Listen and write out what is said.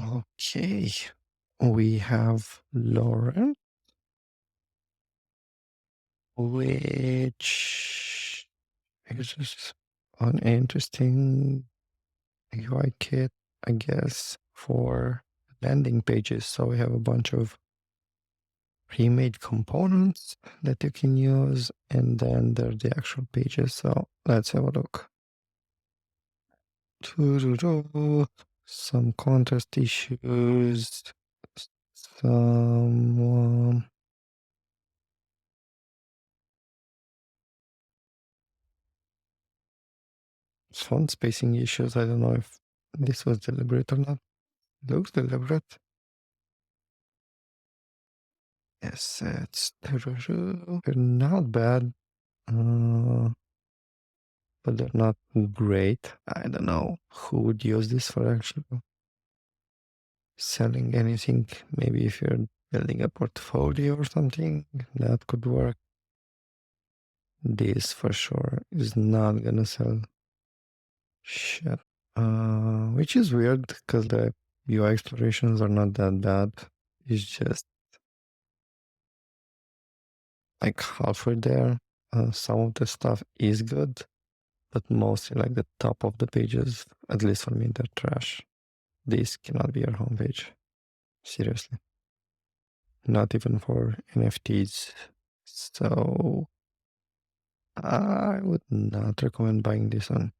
Okay, we have Laurent, which is just an interesting UI kit, I guess, for landing pages. So we have a bunch of pre-made components that you can use, and then there are the actual pages. So let's have a look. Doo-doo-doo. Some contrast issues, some font spacing issues. I don't know if this was deliberate or not. Looks deliberate. Yes, it's they're not bad, but they're not great. I don't know who would use this for actually selling anything. Maybe if you're building a portfolio or something, that could work. This for sure is not gonna sell shit. Which is weird because the UI explorations are not that bad. It's just like halfway there. Some of the stuff is good, but mostly like the top of the pages, at least for me, they're trash. This cannot be your homepage. Seriously. Not even for NFTs. So I would not recommend buying this one.